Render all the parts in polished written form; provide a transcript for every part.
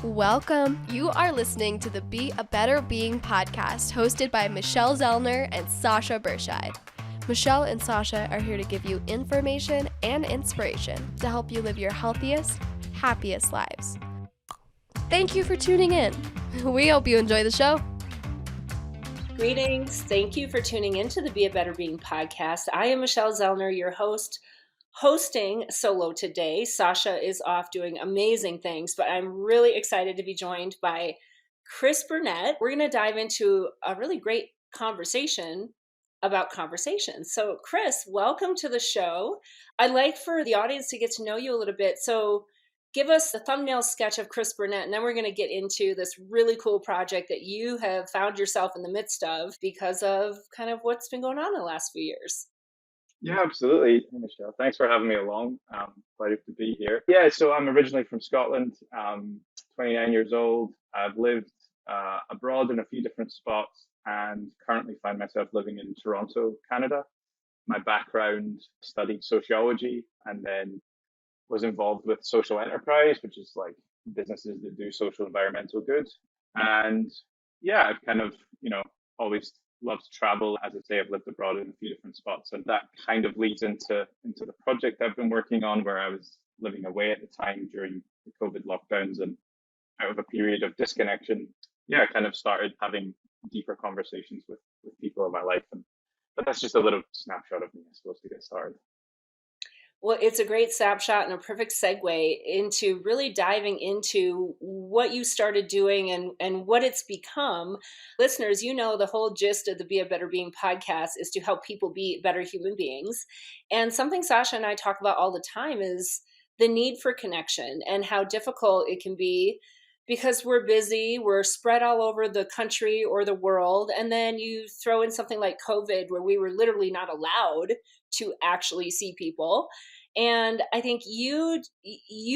Welcome. You are listening to the Be a Better Being podcast, hosted by Michelle Zellner and Sasha Berscheid. Michelle and Sasha are here to give you information and inspiration to help you live your healthiest, happiest lives. Thank you for tuning in. We hope you enjoy the show. Greetings. Thank you for tuning into the Be a Better Being podcast. I am Michelle Zellner, your host, hosting solo today. Sasha is off doing amazing things, but I'm really excited to be joined by Chris Burnett. We're going to dive into a really great conversation about conversations. So, Chris, welcome to the show. I'd like for the audience to get to know you a little bit. So, give us the thumbnail sketch of Chris Burnett, and then we're going to get into this really cool project that you have found yourself in the midst of because of kind of what's been going on in the last few years. Yeah, absolutely. Hey, Michelle, thanks for having me along. Pleasure to be here. Yeah, so I'm originally from Scotland, 29 years old. I've lived abroad in a few different spots and currently find myself living in Toronto, Canada. My background, studied sociology and then was involved with social enterprise, which is like businesses that do social environmental good. And yeah, I've kind of, always loved to travel. As I say, I've lived abroad in a few different spots. And that kind of leads into the project I've been working on, where I was living away at the time during the COVID lockdowns and out of a period of disconnection. Yeah, I kind of started having deeper conversations with people in my life. But that's just a little snapshot of me, I suppose, to get started. Well, it's a great snapshot and a perfect segue into really diving into what you started doing and what it's become. Listeners, you know the whole gist of the Be a Better Being podcast is to help people be better human beings. And something Sasha and I talk about all the time is the need for connection and how difficult it can be because we're busy, we're spread all over the country or the world. And then you throw in something like COVID, where we were literally not allowed to actually see people. And I think you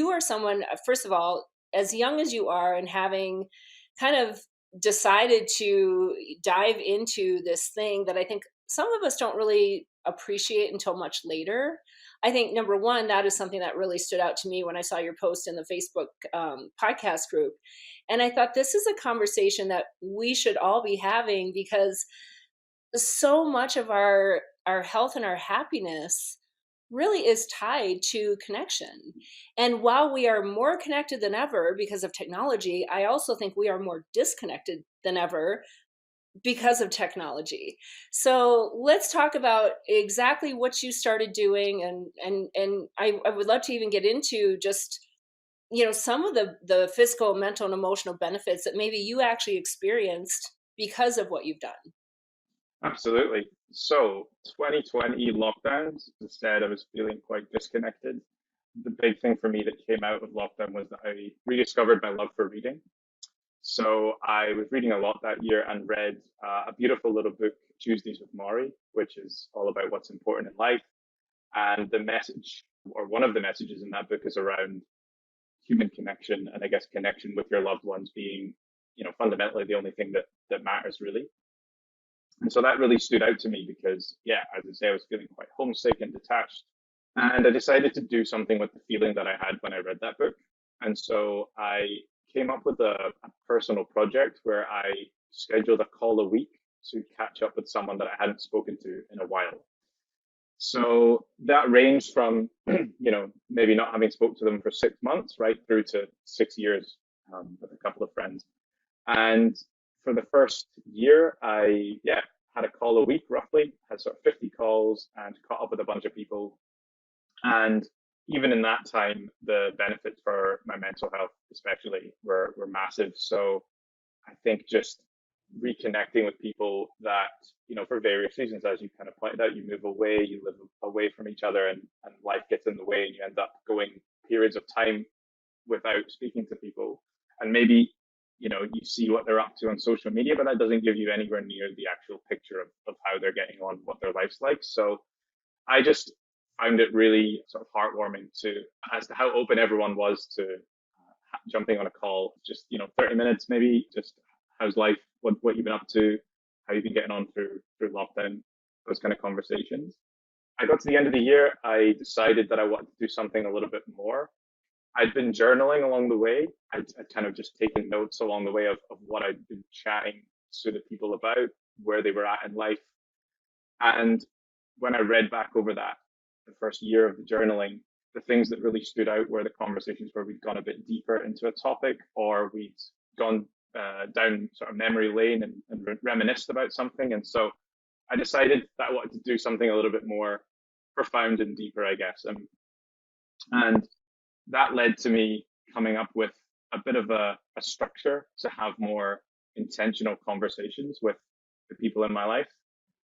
are someone, first of all, as young as you are and having kind of decided to dive into this thing that I think some of us don't really appreciate until much later. I think number one, that is something that really stood out to me when I saw your post in the Facebook podcast group. And I thought this is a conversation that we should all be having because so much of our health and our happiness really is tied to connection. And while we are more connected than ever because of technology, I also think we are more disconnected than ever because of technology. So let's talk about exactly what you started doing. And I would love to even get into just, some of the physical, mental, and emotional benefits that maybe you actually experienced because of what you've done. Absolutely. So 2020 lockdowns, instead I was feeling quite disconnected. The big thing for me that came out of lockdown was that I rediscovered my love for reading. So I was reading a lot that year and read a beautiful little book, Tuesdays with Maury, which is all about what's important in life. And the message, or one of the messages in that book, is around human connection, and I guess connection with your loved ones being, fundamentally the only thing that matters really. And so that really stood out to me because, yeah, as I say, I was feeling quite homesick and detached. And I decided to do something with the feeling that I had when I read that book. And so I came up with a personal project where I scheduled a call a week to catch up with someone that I hadn't spoken to in a while. So that ranged from, maybe not having spoken to them for 6 months, right through to 6 years with a couple of friends. And for the first year, I had a call a week roughly, had sort of 50 calls and caught up with a bunch of people. And even in that time, the benefits for my mental health especially were massive. So I think just reconnecting with people that, for various reasons, as you kind of pointed out, you move away, you live away from each other, and life gets in the way and you end up going periods of time without speaking to people. And maybe you see what they're up to on social media, but that doesn't give you anywhere near the actual picture of how they're getting on, what their life's like. So I just found it really sort of heartwarming as to how open everyone was to jumping on a call, just, 30 minutes, maybe just how's life, what you've been up to, how you've been getting on through lockdown, those kind of conversations. I got to the end of the year, I decided that I wanted to do something a little bit more. I'd been journaling along the way. I'd kind of just taken notes along the way of what I'd been chatting to the people about, where they were at in life. And when I read back over that, the first year of the journaling, the things that really stood out were the conversations where we'd gone a bit deeper into a topic, or we'd gone down sort of memory lane and reminisced about something. And so I decided that I wanted to do something a little bit more profound and deeper, I guess. And that led to me coming up with a bit of a structure to have more intentional conversations with the people in my life.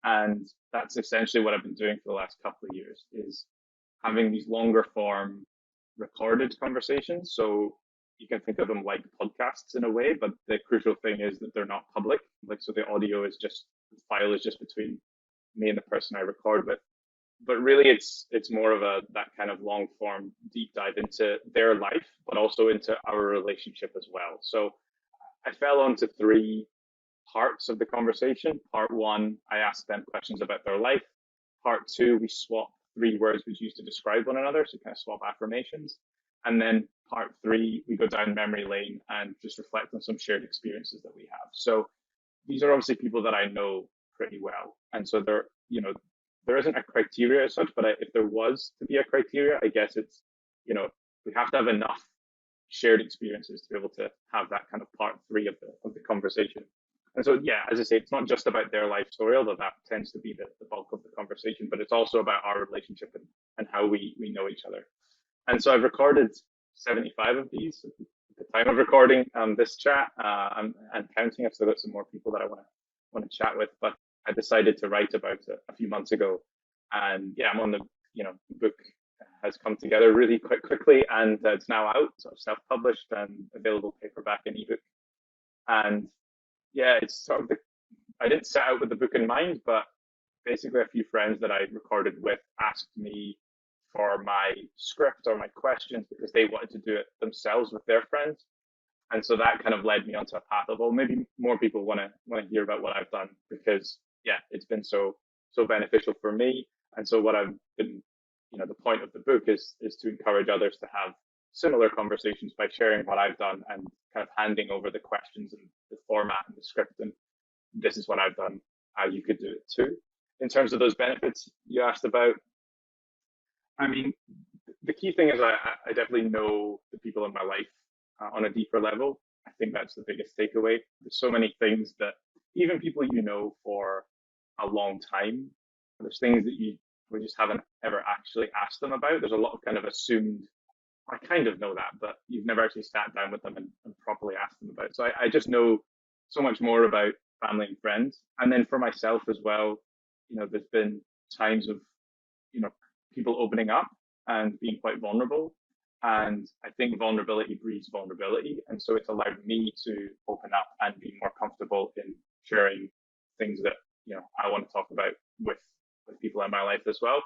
And that's essentially what I've been doing for the last couple of years, is having these longer form recorded conversations. So you can think of them like podcasts in a way, but the crucial thing is that they're not public. Like, so the audio is just, the file is just between me and the person I record with. But really it's more of that kind of long form deep dive into their life, but also into our relationship as well. So I fell onto three parts of the conversation. Part one, I asked them questions about their life. Part two, we swapped three words we used to describe one another, so kind of swap affirmations. And then part three, we go down memory lane and just reflect on some shared experiences that we have. So these are obviously people that I know pretty well. And so there isn't a criteria as such, but if there was to be a criteria, I guess it's, we have to have enough shared experiences to be able to have that kind of part three of the conversation. And so, yeah, as I say, it's not just about their life story, although that tends to be the bulk of the conversation, but it's also about our relationship and how we know each other. And so I've recorded 75 of these at the time of recording this chat. And counting. I've still got some more people that I want to chat with, but I decided to write about it a few months ago. And yeah, I'm on the book has come together really quite quickly, and it's now out, sort of self-published and available paperback and ebook. And yeah, it's sort of I didn't set out with the book in mind, but basically a few friends that I recorded with asked me for my script or my questions because they wanted to do it themselves with their friends. And so that kind of led me onto a path of, well, maybe more people want to hear about what I've done, because yeah, it's been so beneficial for me. And so what I've been, the point of the book is to encourage others to have similar conversations by sharing what I've done and kind of handing over the questions and the format and the script. And this is what I've done. You could do it too. In terms of those benefits you asked about, I mean, the key thing is I definitely know the people in my life on a deeper level. I think that's the biggest takeaway. There's so many things that even people for a long time, there's things that we just haven't ever actually asked them about. There's a lot of kind of assumed, I kind of know that, but you've never actually sat down with them and properly asked them about it. So I just know so much more about family and friends. And then for myself as well, there's been times of, people opening up and being quite vulnerable. And I think vulnerability breeds vulnerability. And so it's allowed me to open up and be more comfortable in sharing things that, I want to talk about with people in my life as well.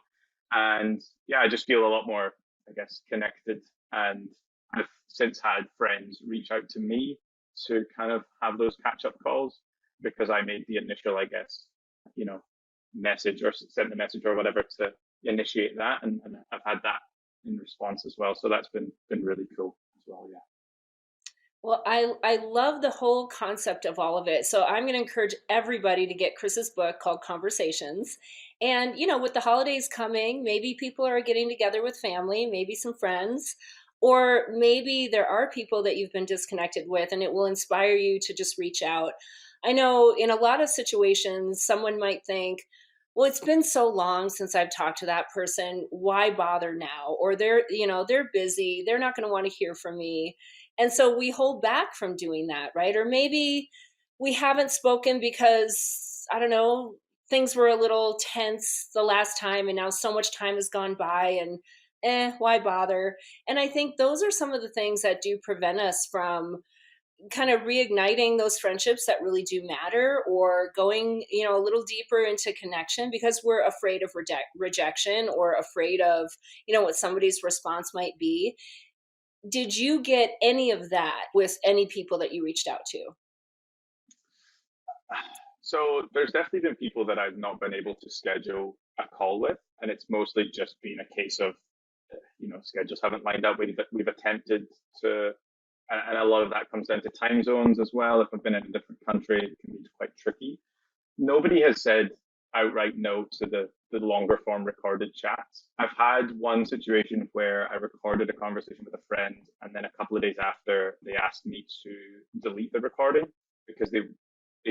And yeah, I just feel a lot more, I guess, connected. And I've since had friends reach out to me to kind of have those catch up calls because I made the initial, I guess, message or sent the message or whatever to initiate that. And I've had that in response as well. So that's been really cool as well. Yeah. Well, I love the whole concept of all of it. So I'm going to encourage everybody to get Chris's book called Conversations. And, with the holidays coming, maybe people are getting together with family, maybe some friends, or maybe there are people that you've been disconnected with, and it will inspire you to just reach out. I know in a lot of situations, someone might think, well, it's been so long since I've talked to that person. Why bother now? Or they're busy. They're not going to want to hear from me. And so we hold back from doing that, right? Or maybe we haven't spoken because, I don't know, things were a little tense the last time and now so much time has gone by and why bother? And I think those are some of the things that do prevent us from kind of reigniting those friendships that really do matter, or going, a little deeper into connection because we're afraid of rejection or afraid of, what somebody's response might be. Did you get any of that with any people that you reached out to? So there's definitely been people that I've not been able to schedule a call with, and it's mostly just been a case of schedules haven't lined up. We've attempted to, and a lot of that comes down to time zones as well. If I've been in a different country, it can be quite tricky. Nobody has said outright no to the longer form recorded chats. I've had one situation where I recorded a conversation with a friend, and then a couple of days after, they asked me to delete the recording because they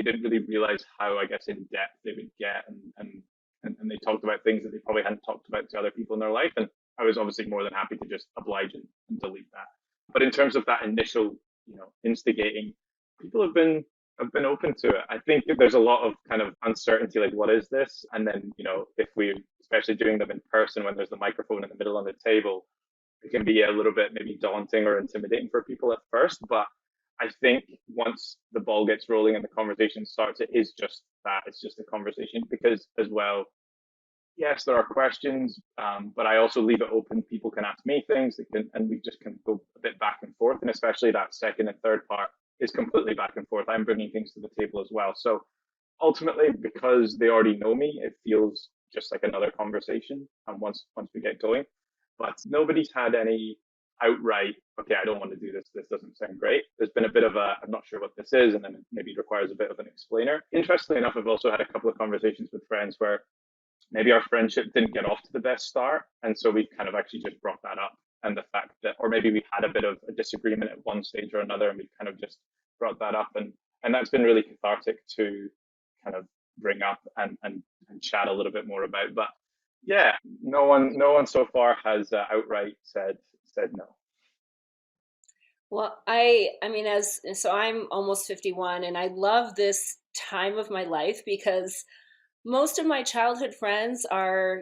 didn't really realize how, I guess, in depth they would get, and they talked about things that they probably hadn't talked about to other people in their life. And I was obviously more than happy to just oblige and delete that. But in terms of that initial, instigating, people have been open to it. I think there's a lot of kind of uncertainty, like what is this? And then, if we, especially doing them in person when there's the microphone in the middle of the table, it can be a little bit maybe daunting or intimidating for people at first. But I think once the ball gets rolling and the conversation starts, it is just that. It's just a conversation because as well, yes, there are questions, but I also leave it open. People can ask me things, and we just can go a bit back and forth. And especially that second and third part is completely back and forth. I'm bringing things to the table as well. So ultimately, because they already know me, it feels just like another conversation. And once we get going, but nobody's had any outright, okay, I don't want to do this. This doesn't sound great. There's been a bit of a, I'm not sure what this is, and then maybe it requires a bit of an explainer. Interestingly enough, I've also had a couple of conversations with friends where maybe our friendship didn't get off to the best start. And so we kind of actually just brought that up. And the fact that, or maybe we had a bit of a disagreement at one stage or another, and we kind of just brought that up. And that's been really cathartic to kind of bring up and chat a little bit more about. But yeah, no one so far has outright said no. Well, I mean, so I'm almost 51, and I love this time of my life because most of my childhood friends are,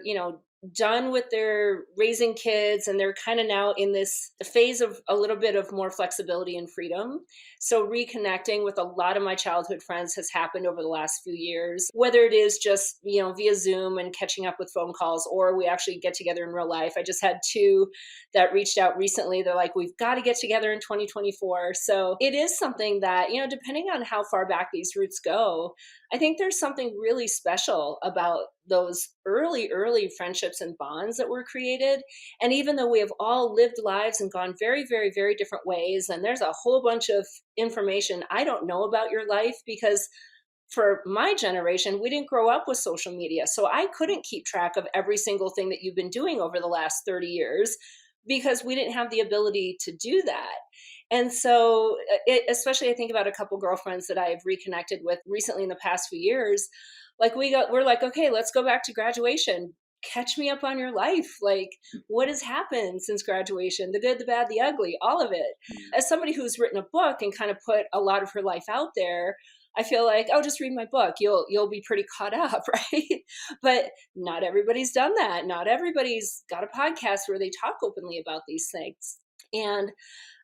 done with their raising kids, and they're kind of now in this phase of a little bit of more flexibility and freedom. So reconnecting with a lot of my childhood friends has happened over the last few years, whether it is just, via Zoom and catching up with phone calls, or we actually get together in real life. I just had two that reached out recently. They're like, we've got to get together in 2024. So it is something that, depending on how far back these roots go, I think there's something really special about those early friendships and bonds that were created. And even though we have all lived lives and gone very, very, very different ways, and there's a whole bunch of information I don't know about your life because for my generation, we didn't grow up with social media. So I couldn't keep track of every single thing that you've been doing over the last 30 years because we didn't have the ability to do that. And so, especially I think about a couple girlfriends that I've reconnected with recently in the past few years. Like we're like, okay, let's go back to graduation. Catch me up on your life. Like, what has happened since graduation? The good, the bad, the ugly, all of it. As somebody who's written a book and kind of put a lot of her life out there, I feel like, oh, just read my book. You'll be pretty caught up, right? But not everybody's done that. Not everybody's got a podcast where they talk openly about these things. And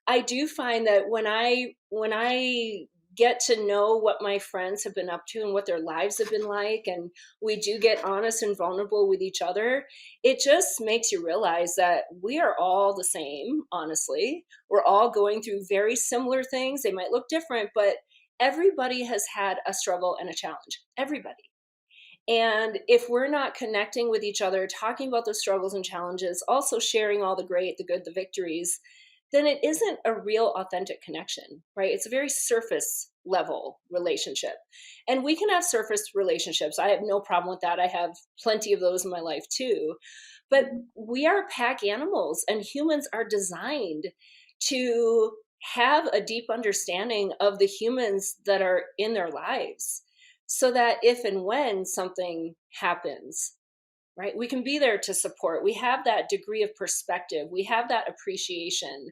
I do find that when I get to know what my friends have been up to and what their lives have been like, and we do get honest and vulnerable with each other, it just makes you realize that we are all the same, honestly. We're all going through very similar things. They might look different, but everybody has had a struggle and a challenge. Everybody. And if we're not connecting with each other, talking about those struggles and challenges, also sharing all the great, the good, the victories, then it isn't a real authentic connection, right? It's a very surface level relationship. And we can have surface relationships. I have no problem with that. I have plenty of those in my life too. But we are pack animals, and humans are designed to have a deep understanding of the humans that are in their lives so that if and when something happens, right, we can be there to support. We have that degree of perspective. We have that appreciation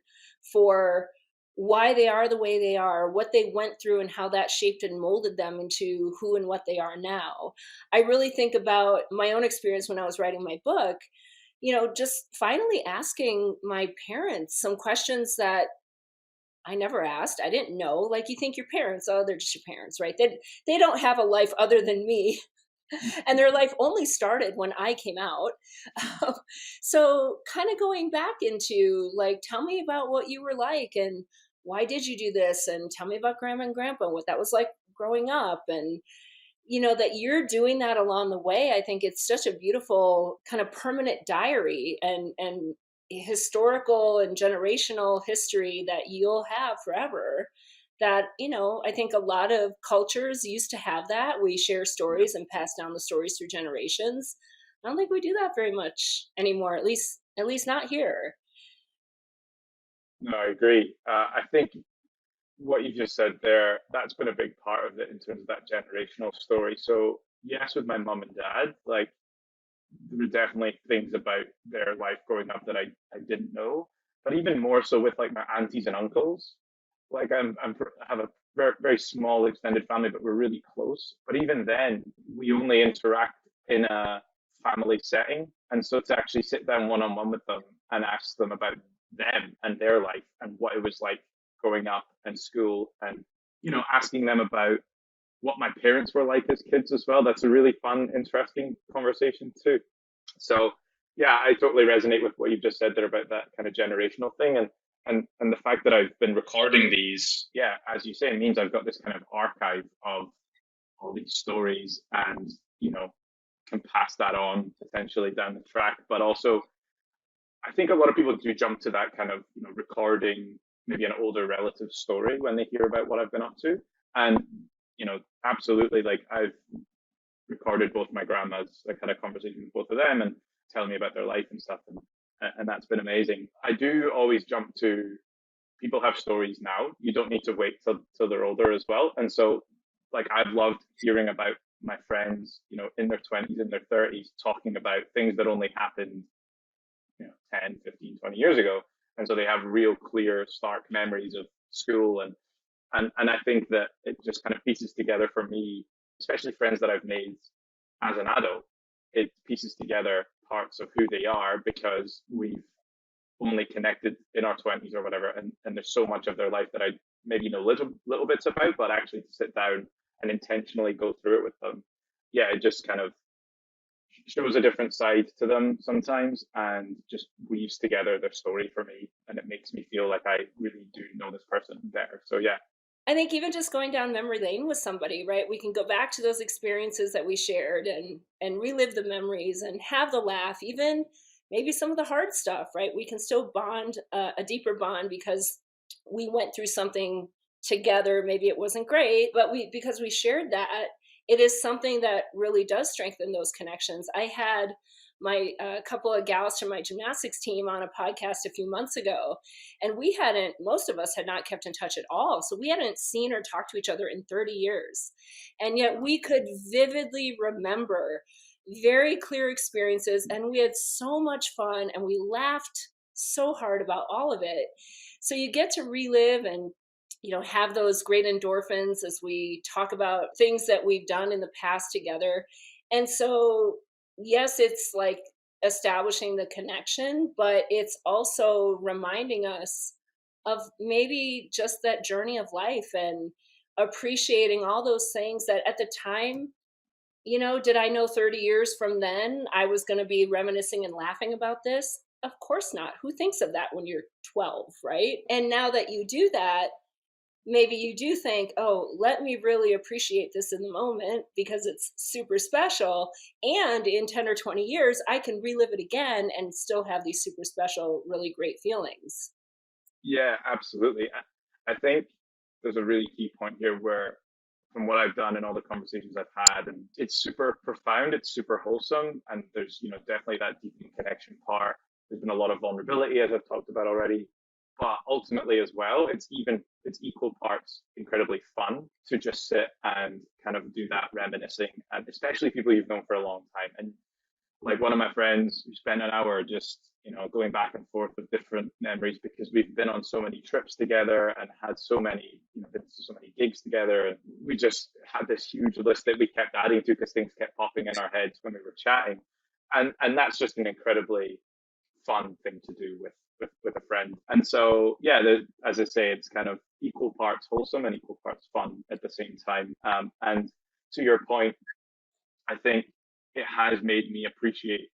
for why they are the way they are, what they went through, and how that shaped and molded them into who and what they are now. I really think about my own experience when I was writing my book, just finally asking my parents some questions that I never asked. I didn't know. Like, you think your parents, oh, they're just your parents, right? They don't have a life other than me. And their life only started when I came out. So kind of going back into like, tell me about what you were like and why did you do this? And tell me about grandma and grandpa, what that was like growing up. And, that you're doing that along the way. I think it's such a beautiful kind of permanent diary and historical and generational history that you'll have forever. That, I think a lot of cultures used to have that. We share stories and pass down the stories through generations. I don't think we do that very much anymore, at least not here. No, I agree. I think what you just said there, that's been a big part of it in terms of that generational story. So yes, with my mom and dad, like there were definitely things about their life growing up that I didn't know. But even more so with like my aunties and uncles, like I have a very, very small extended family, but we're really close. But even then, we only interact in a family setting. And so to actually sit down one on one with them and ask them about them and their life and what it was like growing up and school and, asking them about what my parents were like as kids as well. That's a really fun, interesting conversation too. So yeah, I totally resonate with what you've just said there about that kind of generational thing and the fact that I've been recording these, yeah, as you say, means I've got this kind of archive of all these stories and, can pass that on potentially down the track. But also I think a lot of people do jump to that kind of, recording maybe an older relative's story when they hear about what I've been up to. And, absolutely, like I've recorded both my grandmas. I had a conversation with both of them and telling me about their life and stuff. And that's been amazing. I do always jump to people have stories now. You don't need to wait till they're older as well. And so, like, I've loved hearing about my friends, in their 20s, in their 30s, talking about things that only happened 10, 15, 20 years ago. And so they have real clear, stark memories of school. And I think that it just kind of pieces together for me, especially friends that I've made as an adult, it pieces together parts of who they are because we've only connected in our 20s or whatever. And there's so much of their life that I maybe know little bits about, but actually to sit down and intentionally go through it with them. Yeah, it just kind of shows a different side to them sometimes and just weaves together their story for me. And it makes me feel like I really do know this person better. So yeah. I think even just going down memory lane with somebody, right? We can go back to those experiences that we shared and relive the memories and have the laugh, even maybe some of the hard stuff, right? We can still bond a deeper bond because we went through something together. Maybe it wasn't great, but we because we shared that, it is something that really does strengthen those connections. I had my couple of gals from my gymnastics team on a podcast a few months ago, and most of us had not kept in touch at all, so we hadn't seen or talked to each other in 30 years, and yet we could vividly remember very clear experiences, and we had so much fun and we laughed so hard about all of it. So you get to relive and have those great endorphins as we talk about things that we've done in the past together. And so, yes, it's like establishing the connection, but it's also reminding us of maybe just that journey of life and appreciating all those things that at the time, did I know 30 years from then I was going to be reminiscing and laughing about this? Of course not. Who thinks of that when you're 12, right? And now that you do that, maybe you do think, oh, let me really appreciate this in the moment because it's super special. And in 10 or 20 years, I can relive it again and still have these super special, really great feelings. Yeah, absolutely. I think there's a really key point here where, from what I've done and all the conversations I've had, and it's super profound, it's super wholesome, and there's, definitely that deepening connection part. There's been a lot of vulnerability, as I've talked about already, but ultimately as well, it's equal parts incredibly fun to just sit and kind of do that reminiscing, and especially people you've known for a long time. And like one of my friends who spent an hour just going back and forth with different memories because we've been on so many trips together and had so many been to so many gigs together, and we just had this huge list that we kept adding to because things kept popping in our heads when we were chatting, and that's just an incredibly fun thing to do with a friend. And so yeah, as I say, it's kind of equal parts wholesome and equal parts fun at the same time. And to your point, I think it has made me appreciate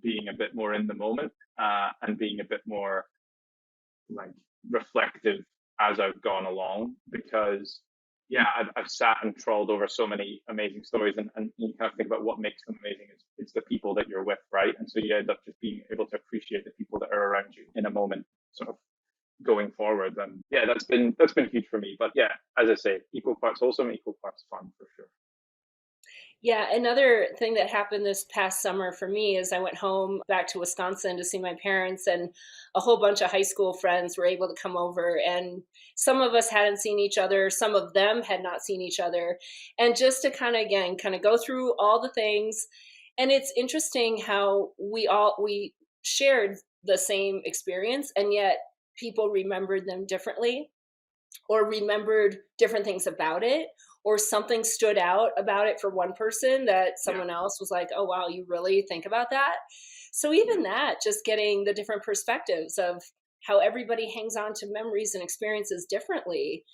being a bit more in the moment, and being a bit more like reflective as I've gone along, because yeah, I've sat and trawled over so many amazing stories, and you kind of think about what makes them amazing. It's the people that you're with, right? And so you end up just being able to appreciate the people that are around you in a moment, sort of going forward. And yeah, that's been huge for me. But yeah, as I say, equal parts wholesome, equal parts fun for sure. Yeah, another thing that happened this past summer for me is I went home back to Wisconsin to see my parents, and a whole bunch of high school friends were able to come over. And some of us hadn't seen each other, some of them had not seen each other. And just to kind of, again, kind of go through all the things. And it's interesting how we shared the same experience, and yet people remembered them differently or remembered different things about it, or something stood out about it for one person that Yeah, someone else was like, oh wow, you really think about that. So yeah, even that, just getting the different perspectives of how everybody hangs on to memories and experiences differently,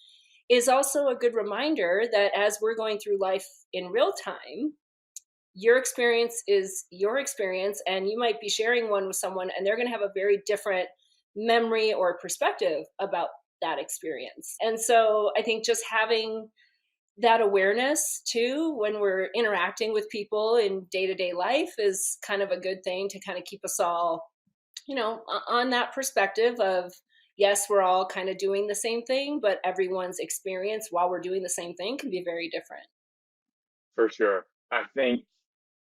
is also a good reminder that as we're going through life in real time, your experience is your experience, and you might be sharing one with someone and they're going to have a very different memory or perspective about that experience. And so I think just having that awareness too when we're interacting with people in day-to-day life is kind of a good thing to kind of keep us all, on that perspective of, yes, we're all kind of doing the same thing, but everyone's experience while we're doing the same thing can be very different. for sure. I think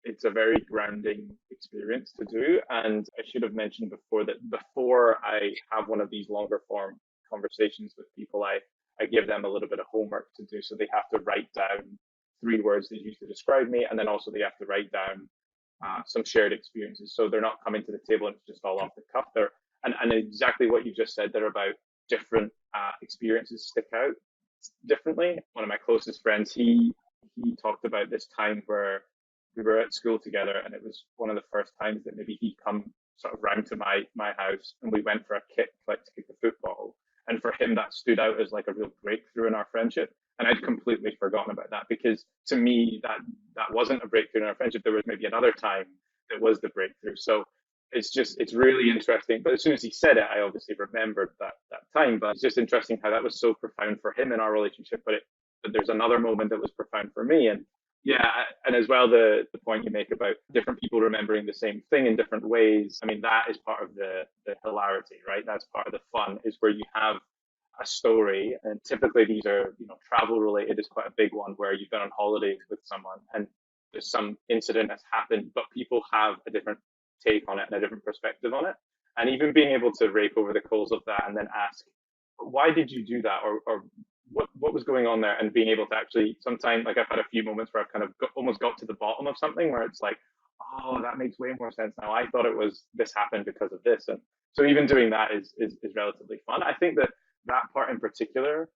it's a very grounding experience to do. And I should have mentioned before that before I have one of these longer form conversations with people, I give them a little bit of homework to do. So they have to write down 3 words they use to describe me. And then also they have to write down some shared experiences. So they're not coming to the table and it's just all off the cuff. And exactly what you just said there about different experiences stick out differently. One of my closest friends, he talked about this time where we were at school together, and it was one of the first times that maybe he'd come sort of round to my house, and we went for a kick, like to kick a football. And for him, that stood out as like a real breakthrough in our friendship. And I'd completely forgotten about that because to me, that wasn't a breakthrough in our friendship. There was maybe another time that was the breakthrough. So it's really interesting. But as soon as he said it, I obviously remembered that time. But it's just interesting how that was so profound for him in our relationship. But there's another moment that was profound for me. And yeah, and as well, the point you make about different people remembering the same thing in different ways. I mean, that is part of the hilarity, right? That's part of the fun, is where you have a story, and typically these are, travel related is quite a big one, where you've been on holiday with someone and there's some incident that's happened, but people have a different take on it and a different perspective on it. And even being able to rake over the coals of that and then ask, why did you do that? Or what was going on there, and being able to actually sometimes, like, I've had a few moments where I've kind of almost got to the bottom of something where it's like, oh, that makes way more sense now. I thought it was this happened because of this. And so even doing that is relatively fun. I think that part in particular,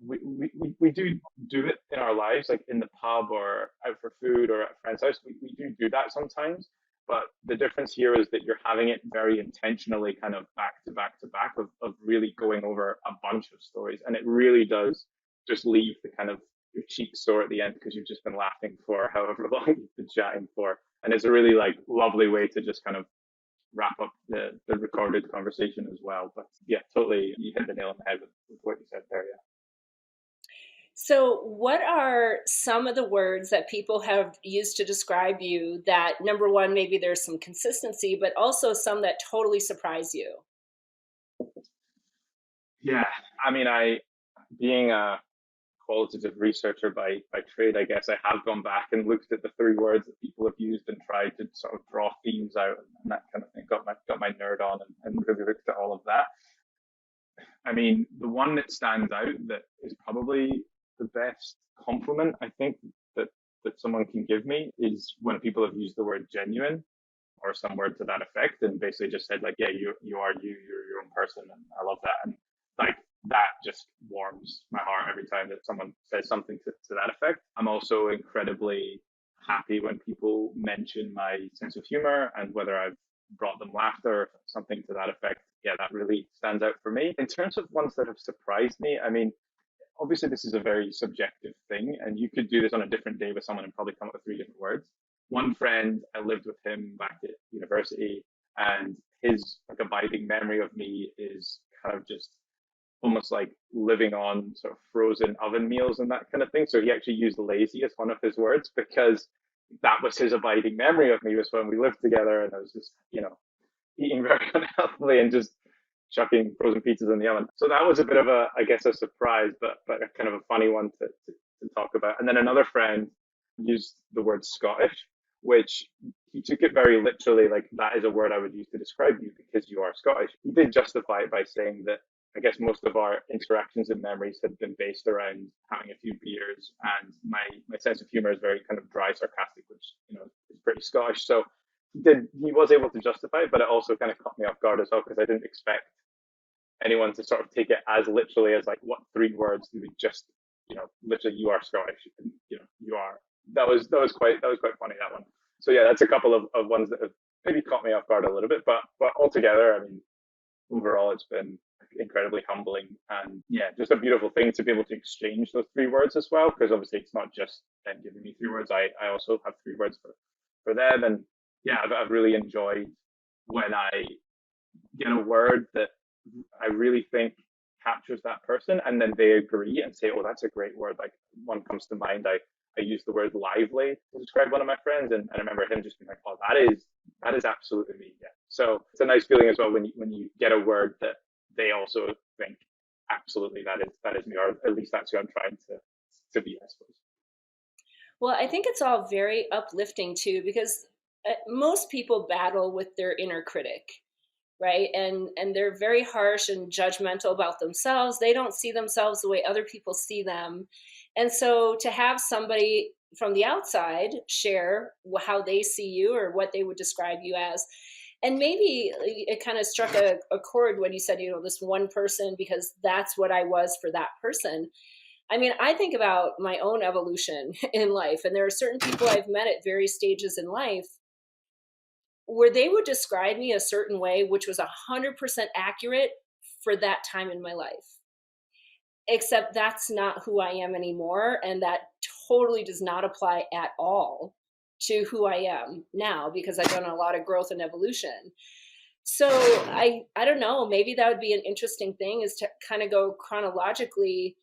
we do it in our lives, like in the pub or out for food or at a friend's house. We do that sometimes. But the difference here is that you're having it very intentionally, kind of back to back to back, of really going over a bunch of stories. And it really does just leave the kind of your cheeks sore at the end because you've just been laughing for however long you've been chatting for. And it's a really like lovely way to just kind of wrap up the recorded conversation as well. But yeah, totally, you hit the nail on the head with what you said there. Yeah. So, what are some of the words that people have used to describe you that, number one, maybe there's some consistency, but also some that totally surprise you? Yeah. I mean, being a qualitative researcher by trade, I guess I have gone back and looked at the 3 words that people have used and tried to sort of draw themes out and that kind of thing. Got my nerd on and really looked at all of that. I mean, the one that stands out that is probably the best compliment I think that that someone can give me is when people have used the word genuine or some word to that effect, and basically just said like, yeah, you are you're your own person, and I love that. And like that just warms my heart every time that someone says something to that effect. I'm also incredibly happy when people mention my sense of humor and whether I've brought them laughter or something to that effect. Yeah, that really stands out for me. In terms of ones that have surprised me, I mean, obviously this is a very subjective thing, and you could do this on a different day with someone and probably come up with 3 different words. One friend, I lived with him back at university, and his like abiding memory of me is kind of just almost like living on sort of frozen oven meals and that kind of thing. So he actually used lazy as one of his words because that was his abiding memory of me was when we lived together and I was just, eating very unhealthily and just chucking frozen pizzas in the oven. So that was a bit of a, I guess, a surprise, but a kind of a funny one to talk about. And then another friend used the word Scottish, which he took it very literally, like that is a word I would use to describe you because you are Scottish. He did justify it by saying that I guess most of our interactions and memories have been based around having a few beers, and my sense of humor is very kind of dry, sarcastic, which is pretty Scottish. So he was able to justify it, but it also kind of caught me off guard as well because I didn't expect anyone to sort of take it as literally as like what three words do we just literally you are Scottish, and, you are that was quite funny, that one. So yeah, that's a couple of ones that have maybe caught me off guard a little bit, but altogether, I mean, overall it's been incredibly humbling and yeah, just a beautiful thing to be able to exchange those three words as well, because obviously it's not just them giving me three words. I also have three words for them, and yeah, I've really enjoyed when I get a word that I really think captures that person, and then they agree and say, "Oh, that's a great word." Like one comes to mind. I used the word lively to describe one of my friends, and I remember him just being like, "Oh, that is absolutely me." Yeah. So it's a nice feeling as well when you get a word that they also think absolutely that is me, or at least that's who I'm trying to be, I suppose. Well, I think it's all very uplifting too, because most people battle with their inner critic, right? And they're very harsh and judgmental about themselves. They don't see themselves the way other people see them. And so to have somebody from the outside share how they see you or what they would describe you as, and maybe it kind of struck a chord when you said, this one person, because that's what I was for that person. I mean, I think about my own evolution in life, and there are certain people I've met at various stages in life where they would describe me a certain way, which was 100% accurate for that time in my life. Except that's not who I am anymore. And that totally does not apply at all to who I am now, because I've done a lot of growth and evolution. So I don't know, maybe that would be an interesting thing, is to kind of go chronologically,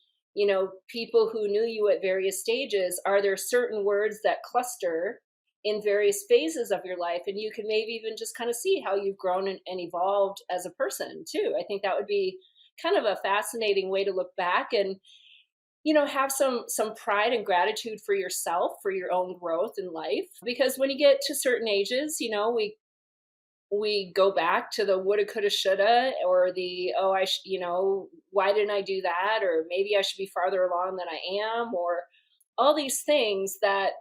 people who knew you at various stages, are there certain words that cluster in various phases of your life, and you can maybe even just kind of see how you've grown and evolved as a person too. I think that would be kind of a fascinating way to look back and have some pride and gratitude for yourself, for your own growth in life, because when you get to certain ages, we go back to the woulda, coulda, shoulda, or the, oh, why didn't I do that? Or maybe I should be farther along than I am, or all these things that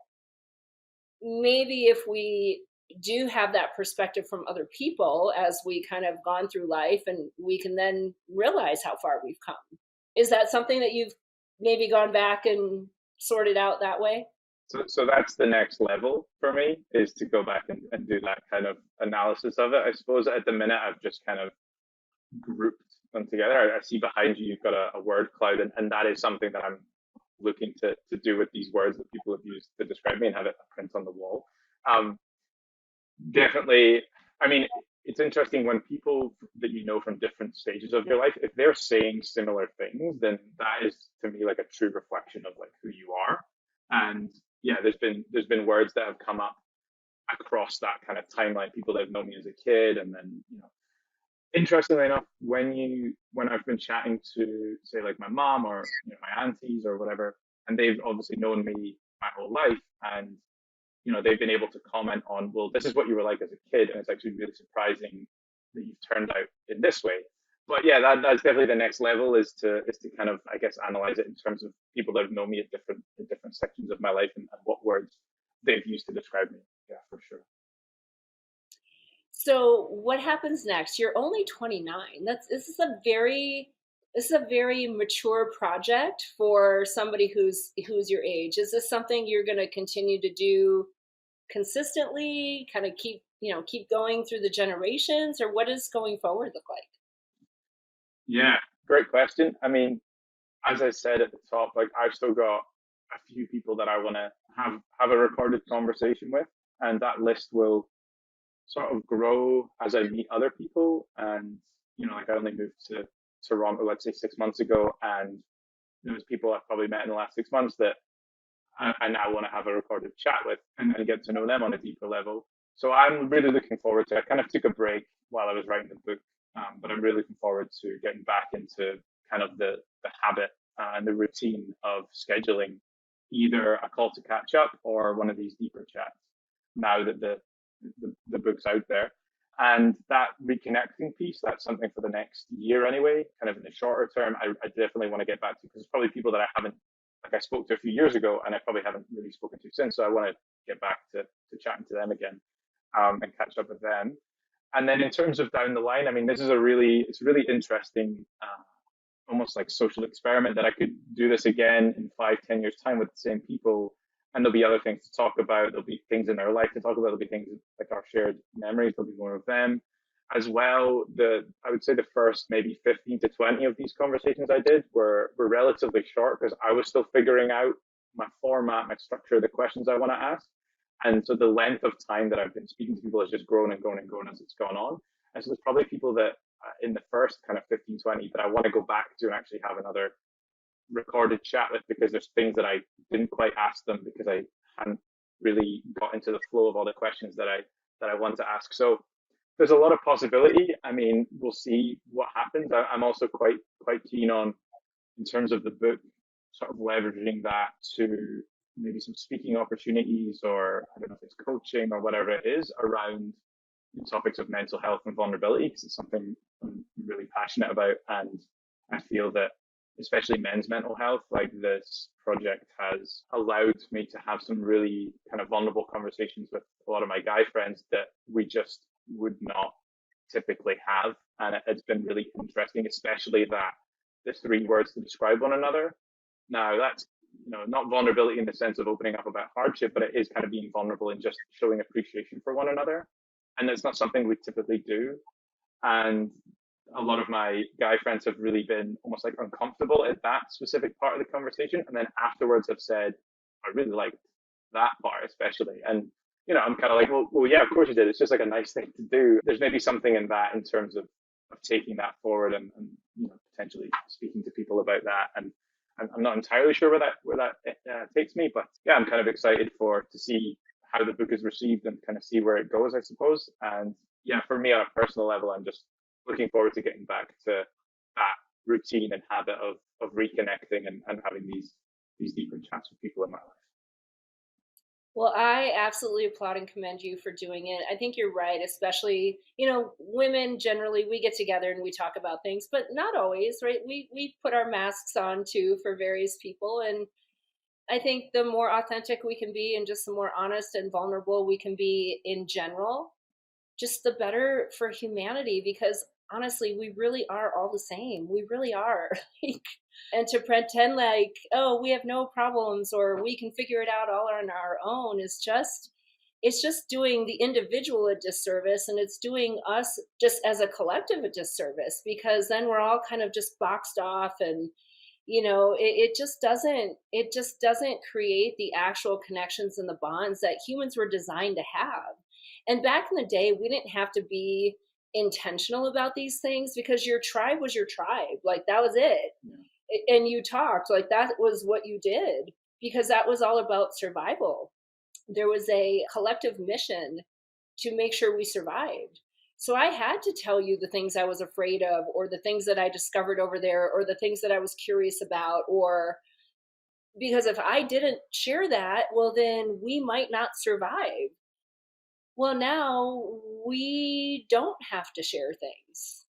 maybe if we do have that perspective from other people as we kind of gone through life, and we can then realize how far we've come. Is that something that you've maybe gone back and sorted out that way? So that's the next level for me, is to go back and do that kind of analysis of it. I suppose at the minute I've just kind of grouped them together. I see behind you you've got a word cloud, and that is something that I'm looking to do with these words that people have used to describe me and have it print on the wall. Definitely, I mean, it's interesting when people that you know from different stages of your life, if they're saying similar things, then that is to me like a true reflection of like who you are. And yeah, there's been words that have come up across that kind of timeline. People that have known me as a kid, and then interestingly enough, when I've been chatting to say like my mom or my aunties or whatever, and they've obviously known me my whole life, and they've been able to comment on, well, this is what you were like as a kid, and it's actually really surprising that you've turned out in this way. But yeah, that's definitely the next level, is to kind of, I guess, analyze it in terms of people that have known me at different sections of my life, and what words they've used to describe me. Yeah, for sure. So what happens next? You're only 29. This is a very mature project for somebody who's your age. Is this something you're going to continue to do consistently, kind of keep going through the generations, or what does going forward look like? Yeah, great question. I mean, as I said at the top, like I've still got a few people that I want to have a recorded conversation with, and that list will sort of grow as I meet other people. And like I only moved to Toronto, let's say 6 months ago, and there was people I've probably met in the last 6 months that I now want to have a recorded chat with and get to know them on a deeper level. So I'm really looking forward to it. I kind of took a break while I was writing the book, but I'm really looking forward to getting back into kind of the habit and the routine of scheduling either a call to catch up or one of these deeper chats now that the book's out there. And that reconnecting piece, that's something for the next year anyway, kind of in the shorter term, I definitely want to get back to, because there's probably people that I haven't, like I spoke to a few years ago and I probably haven't really spoken to since. So I want to get back to chatting to them again, and catch up with them. And then in terms of down the line, I mean, it's a really interesting, almost like social experiment that I could do this again in 5, 10 years time with the same people. And there'll be other things to talk about. There'll be things in our life to talk about. There'll be things like our shared memories. There'll be more of them as well. I would say the first maybe 15 to 20 of these conversations I did were relatively short because I was still figuring out my format, my structure, the questions I want to ask. And so the length of time that I've been speaking to people has just grown and grown and grown as it's gone on. And so there's probably people that in the first kind of 15, 20 that I want to go back to and actually have another recorded chat with, because there's things that I didn't quite ask them because I hadn't really got into the flow of all the questions that I want to ask. So there's a lot of possibility. I mean, we'll see what happens. I'm also quite keen on, in terms of the book, sort of leveraging that to maybe some speaking opportunities, or I don't know if it's coaching or whatever it is, around the topics of mental health and vulnerability, because it's something I'm really passionate about. And I feel that especially men's mental health, like this project has allowed me to have some really kind of vulnerable conversations with a lot of my guy friends that we just would not typically have. And it's been really interesting, especially that the 3 words to describe one another. Now that's, not vulnerability in the sense of opening up about hardship, but it is kind of being vulnerable and just showing appreciation for one another. And it's not something we typically do. And a lot of my guy friends have really been almost like uncomfortable at that specific part of the conversation. And then afterwards have said, I really liked that part, especially. And, I'm kind of like, well, yeah, of course you did. It's just like a nice thing to do. There's maybe something in that in terms of taking that forward and potentially speaking to people about that. And I'm not entirely sure where that takes me, but yeah, I'm kind of excited to see how the book is received and kind of see where it goes, I suppose. And yeah, for me on a personal level, I'm just looking forward to getting back to that routine and habit of reconnecting and having these deeper chats with people in my life. Well, I absolutely applaud and commend you for doing it. I think you're right, especially, women generally, we get together and we talk about things, but not always, right? We put our masks on too for various people. And I think the more authentic we can be and just the more honest and vulnerable we can be in general, just the better for humanity, because honestly, we really are all the same. We really are. And to pretend like, oh, we have no problems or we can figure it out all on our own it's just doing the individual a disservice, and it's doing us just as a collective a disservice, because then we're all kind of just boxed off, and it just doesn't create the actual connections and the bonds that humans were designed to have. And back in the day, we didn't have to be intentional about these things, because your tribe was your tribe. Like, that was it. Yeah. And you talked like that was what you did, because that was all about survival. There was a collective mission to make sure we survived. So I had to tell you the things I was afraid of, or the things that I discovered over there, or the things that I was curious about, or because if I didn't share that, well, then we might not survive. Well, now we don't have to share things.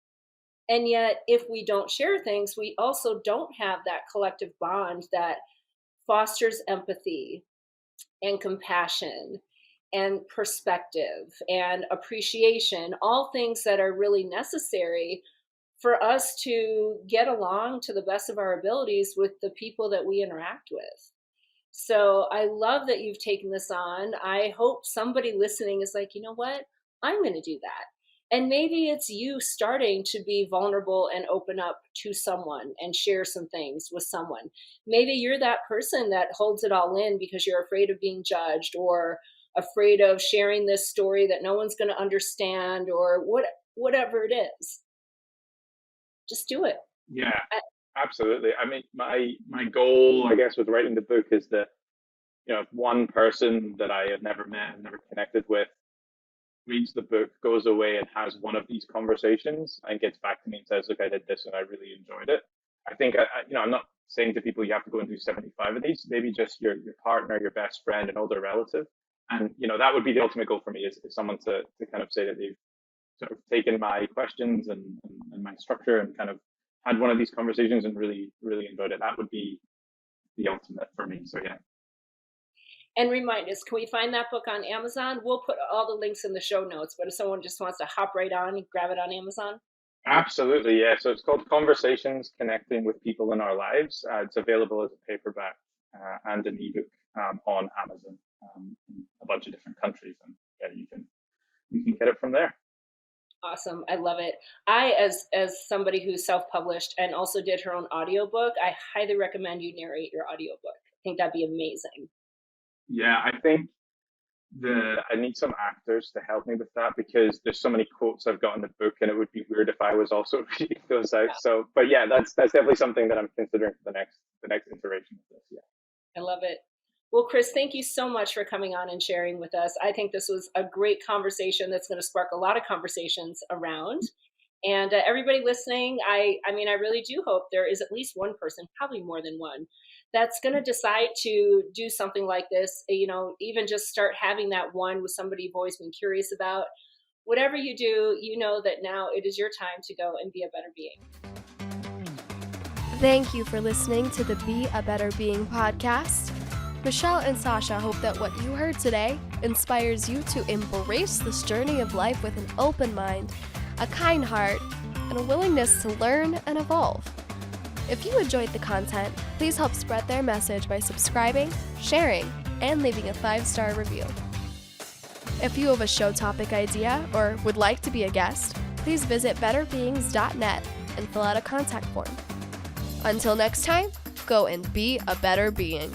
And yet, if we don't share things, we also don't have that collective bond that fosters empathy and compassion and perspective and appreciation, all things that are really necessary for us to get along to the best of our abilities with the people that we interact with. So I love that you've taken this on. I hope somebody listening is like, you know what? I'm going to do that. And maybe it's you starting to be vulnerable and open up to someone and share some things with someone. Maybe you're that person that holds it all in because you're afraid of being judged, or afraid of sharing this story that no one's going to understand, or whatever it is. Just do it. Yeah, absolutely. I mean, my goal, I guess, with writing the book is that, if one person that I have never met and never connected with reads the book, goes away and has one of these conversations and gets back to me and says, "Look, I did this and I really enjoyed it." I think I'm not saying to people you have to go and do 75 of these. Maybe just your partner, your best friend, an older relative, and that would be the ultimate goal for me is someone to kind of say that they've sort of taken my questions and my structure and kind of had one of these conversations and really really enjoyed it. That would be the ultimate for me. So yeah. And remind us, can we find that book on Amazon? We'll put all the links in the show notes, but if someone just wants to hop right on and grab it on Amazon. Absolutely, yeah. So it's called Conversations Connecting with People in Our Lives. It's available as a paperback and an ebook on Amazon in a bunch of different countries, and yeah, you can get it from there. Awesome. I love it. I, as somebody who's self-published and also did her own audiobook, I highly recommend you narrate your audiobook. I think that'd be amazing. Yeah, I think I need some actors to help me with that because there's so many quotes I've got in the book, and it would be weird if I was also reading those out. So, but yeah, that's definitely something that I'm considering for the next iteration of this. Yeah. I love it. Well, Chris, thank you so much for coming on and sharing with us. I think this was a great conversation that's going to spark a lot of conversations around. And everybody listening, I mean, I really do hope there is at least one person, probably more than one, that's going to decide to do something like this, even just start having that one with somebody you've always been curious about. Whatever you do, that now it is your time to go and be a better being. Thank you for listening to the Be a Better Being podcast. Michelle and Sasha hope that what you heard today inspires you to embrace this journey of life with an open mind, a kind heart, and a willingness to learn and evolve. If you enjoyed the content, please help spread their message by subscribing, sharing, and leaving a 5-star review. If you have a show topic idea or would like to be a guest, please visit betterbeings.net and fill out a contact form. Until next time, go and be a better being.